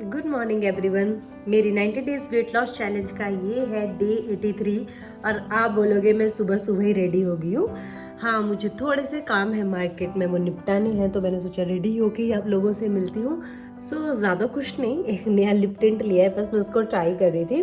Good morning everyone. मेरी 90 days weight loss challenge का ये है डे 83 और आप बोलोगे मैं सुबह सुबह ही रेडी हो गई हूँ। हाँ, मुझे थोड़े से काम है मार्केट में, वो निपटाने हैं, तो मैंने सोचा रेडी होके ही आप लोगों से मिलती हूँ। ज़्यादा कुछ नहीं, एक नया लिप टिंट लिया है, बस मैं उसको ट्राई कर रही थी।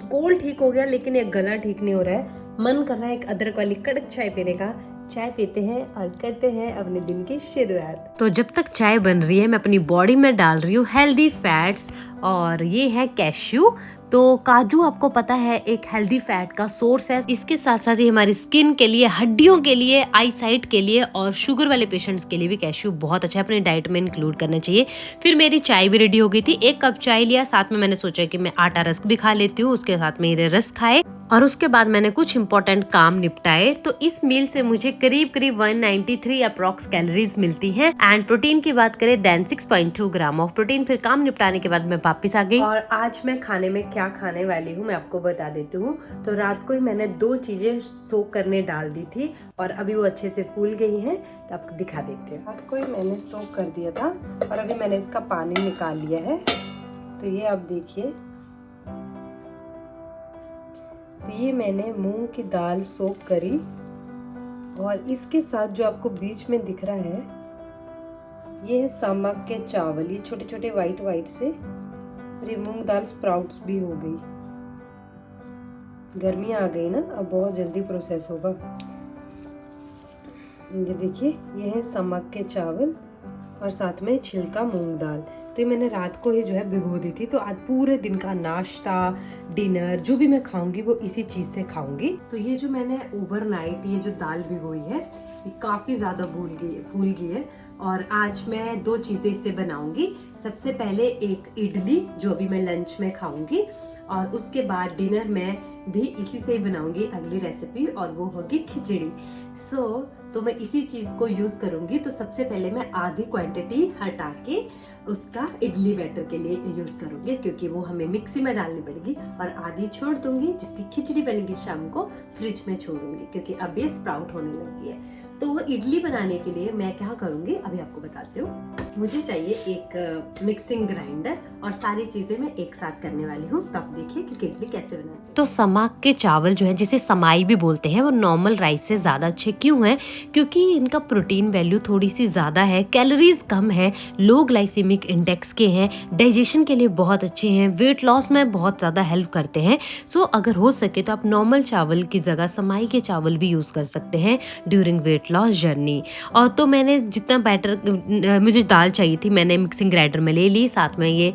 कोल्ड ठीक हो गया लेकिन एक गला ठीक नहीं हो रहा है। मन कर रहा है एक अदरक वाली कड़क चाय पीने का। चाय पीते हैं और करते हैं अपने दिन की शुरुआत। तो जब तक चाय बन रही है मैं अपनी बॉडी में डाल रही हूँ हेल्दी फैट्स और ये है कैश्यू। तो काजू आपको पता है एक हेल्दी फैट का सोर्स है। इसके साथ साथ ही हमारी स्किन के लिए, हड्डियों के लिए, आई साइट के लिए और शुगर वाले पेशेंट्स के लिए भी कैश्यू बहुत अच्छा है, अपनी डाइट में इंक्लूड करना चाहिए। फिर मेरी चाय भी रेडी हो गई थी। 1 कप चाय लिया, साथ में मैंने सोचा कि मैं आटा रस्क भी खा लेती हूँ, उसके साथ मेरे रस्क खाए और उसके बाद मैंने कुछ इंपॉर्टेंट काम निपटाए। तो इस मील से मुझे करीब 193 अप्रॉक्स कैलोरीज मिलती हैं। एंड प्रोटीन की बात करें देन 6.2 ग्राम ऑफ प्रोटीन। फिर काम निपटाने के बाद मैं वापस आ गई। और आज मैं खाने में क्या खाने वाली हूँ मैं आपको बता देती हूँ। तो रात को ही मैंने 2 चीजें सोक करने डाल दी थी और अभी वो अच्छे से फूल गई हैं, तो आपको दिखा देते हैं। रात को ही मैंने सोक कर दिया था और अभी मैंने इसका पानी निकाल लिया है। तो ये आप देखिए, तो ये मैंने मूंग की दाल सोक करी और इसके साथ जो आपको बीच में दिख रहा है ये है सामक के चावल, ये छोटे छोटे वाइट वाइट से। और ये मूंग दाल स्प्राउट्स भी हो गई। गर्मी आ गई ना, अब बहुत जल्दी प्रोसेस होगा। ये देखिए, ये है सामक के चावल और साथ में छिलका मूंग दाल। तो ये मैंने रात को ही जो है भिगो दी थी। तो आज पूरे दिन का नाश्ता, डिनर जो भी मैं खाऊंगी वो इसी चीज से खाऊंगी। तो ये जो मैंने ओवरनाइट ये जो दाल भिगोई है ये काफी ज्यादा फूल गई है और आज मैं 2 चीजें इससे बनाऊंगी। सबसे पहले एक इडली जो अभी मैं लंच में खाऊंगी और उसके बाद डिनर में भी इसी से ही बनाऊंगी अगली रेसिपी और वो होगी खिचड़ी। तो मैं इसी चीज को यूज करूंगी। तो सबसे पहले मैं आधी क्वांटिटी हटा के उसका इडली बैटर के लिए यूज करूंगी क्योंकि वो हमें मिक्सी में डालनी पड़ेगी और आधी छोड़ दूंगी जिसकी खिचड़ी बनेगी शाम को, फ्रिज में छोड़ूंगी क्योंकि अब ये स्प्राउट होने लगी है। तो इडली बनाने के लिए मैं क्या करूंगी अभी आपको बताती हूँ। मुझे चाहिए एक मिक्सिंग ग्राइंडर और सारी चीजें मैं एक साथ करने वाली हूँ। तो आप देखिए कि इडली कैसे बनाते हैं। तो समाक के चावल जो है जिसे समाई भी बोलते हैं वो नॉर्मल राइस से ज़्यादा अच्छे क्यों हैं? क्योंकि इनका प्रोटीन वैल्यू थोड़ी सी ज़्यादा है, कैलोरीज कम है, लो ग्लाइसेमिक इंडेक्स के हैं, डाइजेशन के लिए बहुत अच्छे हैं, वेट लॉस में बहुत ज़्यादा हेल्प करते हैं। अगर हो सके तो आप नॉर्मल चावल की जगह समाई के चावल भी यूज़ कर सकते हैं ड्यूरिंग वेट लॉस जर्नी। और तो मैंने जितना बैटर मुझे दाल चाहिए थी मैंने मिक्सिंग ग्राइंडर में ले ली। साथ में ये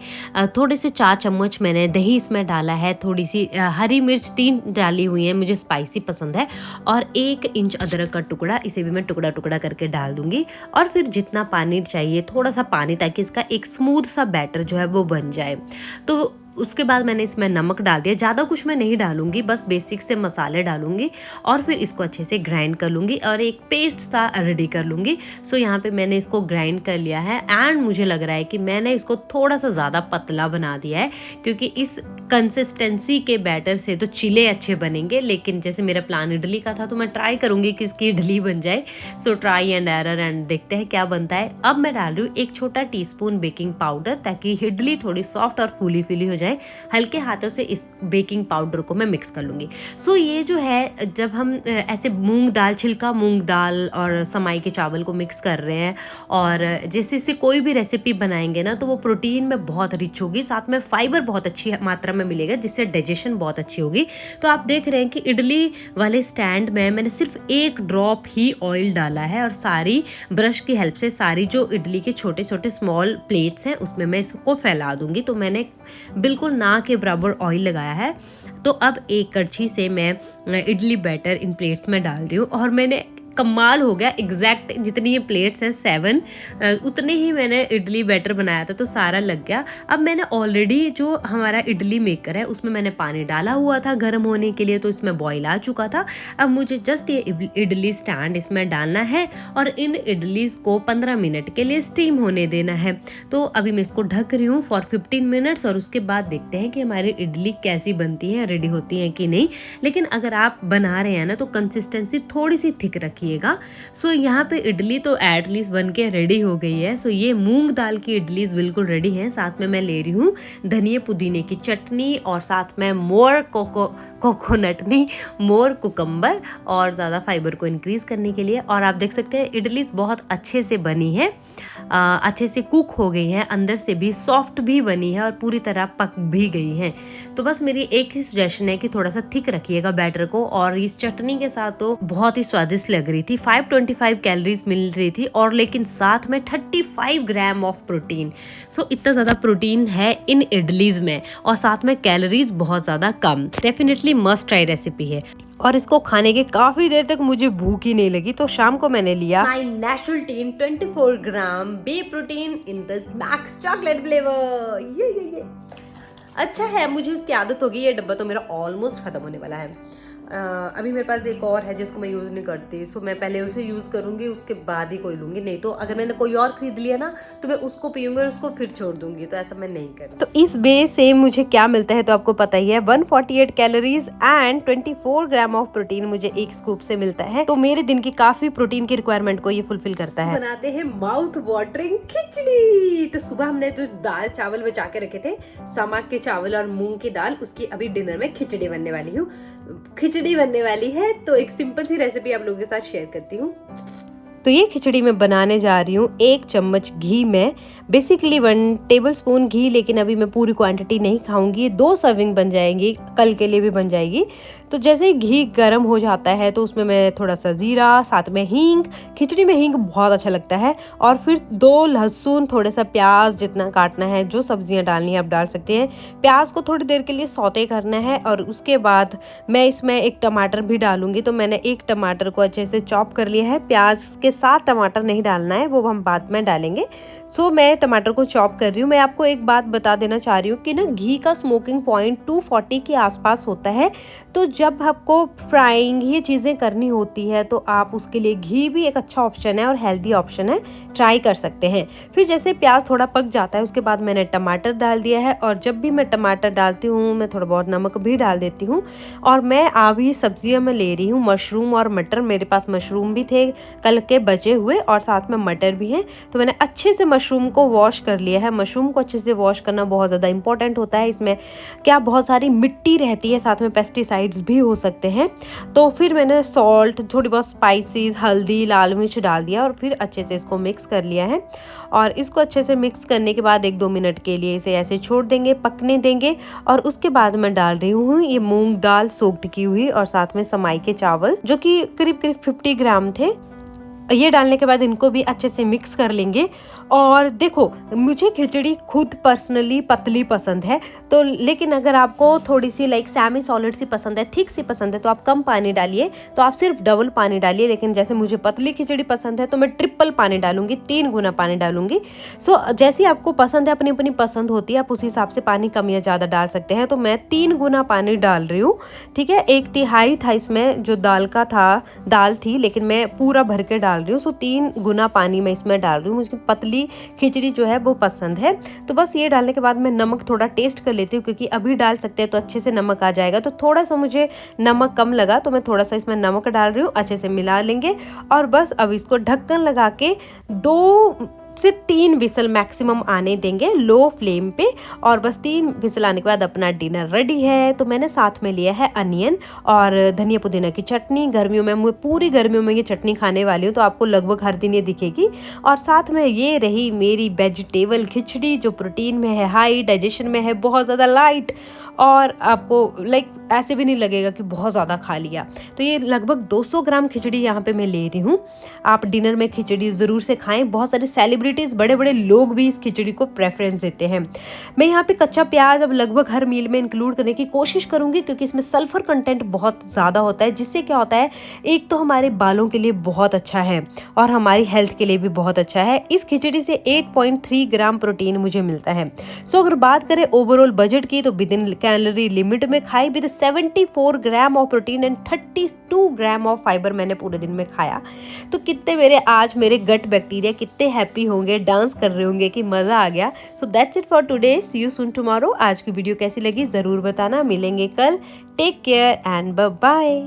थोड़े से 4 चम्मच मैंने दही इसमें डाला है, थोड़ी सी हरी मिर्च 3 डाली हुई है, मुझे स्पाइसी पसंद है, और 1 इंच अदरक का टुकड़ा, इसे भी मैं टुकड़ा टुकड़ा करके डाल दूंगी। और फिर जितना पानी चाहिए थोड़ा सा पानी, ताकि इसका एक स्मूथ सा बैटर जो है वो बन जाए। तो उसके बाद मैंने इसमें नमक डाल दिया, ज़्यादा कुछ मैं नहीं डालूंगी, बस बेसिक से मसाले डालूंगी और फिर इसको अच्छे से ग्राइंड कर लूंगी और एक पेस्ट सा रेडी कर लूंगी। यहाँ पे मैंने इसको ग्राइंड कर लिया है एंड मुझे लग रहा है कि मैंने इसको थोड़ा सा ज़्यादा पतला बना दिया है क्योंकि इस कंसिस्टेंसी के बैटर से तो चिले अच्छे बनेंगे, लेकिन जैसे मेरा प्लान इडली का था तो मैं ट्राई करूंगी कि इसकी इडली बन जाए। ट्राई एंड एरर एंड देखते हैं क्या बनता है। अब मैं डाल रही हूँ 1 छोटा टीस्पून बेकिंग पाउडर ताकि इडली थोड़ी सॉफ्ट और फूली फूली हो जाए। हल्के हाथों से इस बेकिंग पाउडर को मैं मिक्स कर लूंगी। ये जो है, जब हम ऐसे मूंग दाल, छिलका मूंग दाल और समाई के चावल को मिक्स कर रहे हैं और जैसे इससे कोई भी रेसिपी बनाएंगे ना तो वो प्रोटीन में बहुत रिच होगी, साथ में फाइबर बहुत अच्छी मात्रा में मिलेगा जिससे डाइजेशन बहुत अच्छी होगी। तो आप देख रहे हैं कि इडली वाले स्टैंड में मैंने सिर्फ 1 ड्रॉप ही ऑयल डाला है और सारी ब्रश की हेल्प से सारी जो इडली के छोटे छोटे स्मॉल प्लेट्स हैं उसमें मैं इसको फैला दूंगी। तो मैंने बिल्कुल ना के बराबर ऑयल लगाया है। तो अब एक कड़छी से मैं इडली बैटर इन प्लेट्स में डाल रही हूँ और मैंने कमाल हो गया, एग्जैक्ट जितनी ये प्लेट्स हैं 7 उतने ही मैंने इडली बैटर बनाया था तो सारा लग गया। अब मैंने ऑलरेडी जो हमारा इडली मेकर है उसमें मैंने पानी डाला हुआ था गर्म होने के लिए, तो इसमें बॉईल आ चुका था। अब मुझे जस्ट ये इडली स्टैंड इसमें डालना है और इन इडलीज को 15 मिनट के लिए स्टीम होने देना है। तो अभी मैं इसको ढक रही हूँ फॉर 15 मिनट्स और उसके बाद देखते हैं कि हमारी इडली कैसी बनती है, रेडी होती है कि नहीं। लेकिन अगर आप बना रहे हैं ना तो कंसिस्टेंसी थोड़ी सी थिक रखिए रखिएगा। सो यहाँ पे इडली तो एटलीस्ट बन के रेडी हो गई है। सो ये मूंग दाल की इडलीज बिल्कुल रेडी है। साथ में मैं ले रही हूँ धनिया पुदीने की चटनी और साथ में मोर कोकोनट नहीं, मोर कुकम्बर, और ज़्यादा फाइबर को इंक्रीज़ करने के लिए। और आप देख सकते हैं इडलीज बहुत अच्छे से बनी है, अच्छे से कुक हो गई हैं, अंदर से भी सॉफ्ट भी बनी है और पूरी तरह पक भी गई हैं। तो बस मेरी एक ही सजेशन है कि थोड़ा सा थिक रखिएगा बैटर को। और इस चटनी के साथ तो बहुत ही स्वादिष्ट लग रही थी। 525 कैलोरीज मिल रही थी और लेकिन साथ में 35 ग्राम ऑफ प्रोटीन। सो इतना ज़्यादा प्रोटीन है इन इडलीज में और साथ में कैलोरीज बहुत ज़्यादा कम। डेफिनेटली मस्ट ट्राई रेसिपी है। और इसको खाने के काफी देर तक मुझे भूख ही नहीं लगी, तो शाम को मैंने लिया my natural tin 24 gram whey protein in the max chocolate flavour. ये अच्छा है, मुझे इसकी आदत होगी। ये डब्बा तो मेरा ऑलमोस्ट खत्म होने वाला है। अभी मेरे पास एक और है जिसको मैं यूज़ नहीं करती, सो मैं पहले उसे यूज़ करूँगी, उसके बाद ही कोई लूँगी। नहीं तो अगर मैंने कोई और खरीद लिया ना तो मैं उसको पीऊँगी और उसको फिर छोड़ दूँगी, तो ऐसा मैं नहीं करूँगी। तो इस बे से मुझे क्या मिलता है तो आपको पता ही है, 148 calories and 24 gram of protein मुझे एक स्कूप से मिलता है। तो मेरे दिन की काफी प्रोटीन की रिक्वायरमेंट को ये फुलफिल करता है। बनाते हैं माउथ वाटरिंग खिचड़ी। तो सुबह हमने जो दाल चावल बचा के रखे थे, समा के चावल और मूंग की दाल, उसकी अभी डिनर में खिचड़ी बनने वाली है। तो एक सिंपल सी रेसिपी आप लोगों के साथ शेयर करती हूँ। तो ये खिचड़ी मैं बनाने जा रही हूँ 1 चम्मच घी में, बेसिकली 1 टेबलस्पून घी, लेकिन अभी मैं पूरी क्वांटिटी नहीं खाऊंगी, 2 सर्विंग बन जाएंगी, कल के लिए भी बन जाएगी। तो जैसे ही घी गर्म हो जाता है तो उसमें मैं थोड़ा सा जीरा, साथ में हींग, खिचड़ी में हींग बहुत अच्छा लगता है, और फिर 2 लहसुन, थोड़ा सा प्याज, जितना काटना है, जो सब्जियां डालनी है आप डाल सकते हैं। प्याज को थोड़ी देर के लिए सौते करना है और उसके बाद मैं इसमें एक टमाटर भी डालूंगी। तो मैंने एक टमाटर को अच्छे से चॉप कर लिया है। प्याज के साथ टमाटर नहीं डालना है, वो हम बाद में डालेंगे। सो मैं टमाटर को चॉप कर रही हूँ। मैं आपको एक बात बता देना चाह रही हूँ कि ना घी का स्मोकिंग पॉइंट 240 के आसपास होता है। तो जब आपको फ्राइंग ये चीज़ें करनी होती है तो आप उसके लिए घी भी एक अच्छा ऑप्शन है और हेल्दी ऑप्शन है, ट्राई कर सकते हैं। फिर जैसे प्याज थोड़ा पक जाता है उसके बाद मैंने टमाटर डाल दिया है, और जब भी मैं टमाटर डालती हूँ मैं थोड़ा बहुत नमक भी डाल देती हूँ। और मैं अभी सब्जियाँ मैं ले रही हूँ मशरूम और मटर। मेरे पास मशरूम भी थे कल के बचे हुए और साथ में मटर भी हैं। तो मैंने अच्छे से मशरूम को वॉश कर लिया है। मशरूम को अच्छे से वॉश करना बहुत ज़्यादा इंपॉर्टेंट होता है। इसमें क्या बहुत सारी मिट्टी रहती है, साथ में पेस्टिसाइड्स भी हो सकते हैं। तो फिर मैंने सॉल्ट, थोड़ी बहुत स्पाइसेस, हल्दी, लाल मिर्च डाल दिया और फिर अच्छे से इसको मिक्स कर लिया है। और इसको अच्छे से मिक्स करने के बाद 1-2 मिनट के लिए इसे ऐसे छोड़ देंगे, पकने देंगे। और उसके बाद मैं डाल रही हूँ ये मूंग दाल सोक्ड की हुई और साथ में समाई के चावल, जो कि करीब 50 ग्राम थे। ये डालने के बाद इनको भी अच्छे से मिक्स कर लेंगे। और देखो, मुझे खिचड़ी खुद पर्सनली पतली पसंद है, तो लेकिन अगर आपको थोड़ी सी लाइक सेमी सॉलिड सी पसंद है, थिक सी पसंद है, तो आप कम पानी डालिए, तो आप सिर्फ डबल पानी डालिए। लेकिन जैसे मुझे पतली खिचड़ी पसंद है तो मैं ट्रिपल पानी डालूंगी, 3 गुना पानी डालूंगी। सो जैसी आपको पसंद है, अपनी अपनी पसंद होती है, आप उस हिसाब से पानी कम या ज़्यादा डाल सकते हैं। तो मैं 3 गुना पानी डाल रही हूँ, ठीक है। 1/3 था इसमें जो दाल थी, लेकिन मैं पूरा भर के डाल रही हूँ। सो 3 गुना पानी मैं इसमें डाल रही हूँ। मुझे पतली खिचड़ी जो है वो पसंद है। तो बस ये डालने के बाद मैं नमक थोड़ा टेस्ट कर लेती हूँ, क्योंकि अभी डाल सकते हैं तो अच्छे से नमक आ जाएगा। तो थोड़ा सा मुझे नमक कम लगा तो मैं थोड़ा सा इसमें नमक डाल रही हूँ। अच्छे से मिला लेंगे और बस अब इसको ढक्कन लगा के 2 से 3 विसल मैक्सिमम आने देंगे लो फ्लेम पे। और बस 3 विसल आने के बाद अपना डिनर रेडी है। तो मैंने साथ में लिया है अनियन और धनिया पुदीना की चटनी। पूरी गर्मियों में ये चटनी खाने वाली हूँ, तो आपको लगभग हर दिन ये दिखेगी। और साथ में ये रही मेरी वेजिटेबल खिचड़ी, जो प्रोटीन में है हाई, डाइजेशन में है बहुत ज़्यादा लाइट, और आपको लाइक ऐसे भी नहीं लगेगा कि बहुत ज़्यादा खा लिया। तो ये लगभग 200 ग्राम खिचड़ी यहाँ पे मैं ले रही हूँ। आप डिनर में खिचड़ी ज़रूर से खाएं। बहुत सारे सेलिब्रिटीज़, बड़े बड़े लोग भी इस खिचड़ी को प्रेफरेंस देते हैं। मैं यहाँ पे कच्चा प्याज अब लगभग हर मील में इंक्लूड करने की कोशिश करूँगी, क्योंकि इसमें सल्फर कंटेंट बहुत ज़्यादा होता है, जिससे क्या होता है, एक तो हमारे बालों के लिए बहुत अच्छा है और हमारी हेल्थ के लिए भी बहुत अच्छा है। इस खिचड़ी से 8.3 ग्राम प्रोटीन मुझे मिलता है। सो अगर बात करें ओवरऑल बजट की, तो विद इन कैलोरी लिमिट में खाई, with 74 gram of protein and 32 gram of fibre मैंने पूरे दिन में खाया। तो कितने आज मेरे गट बैक्टीरिया कितने हैप्पी होंगे, डांस कर रहे होंगे कि मजा आ गया। So that's it for today, see you soon tomorrow. आज की वीडियो कैसी लगी जरूर बताना। मिलेंगे कल। Take care and bye bye.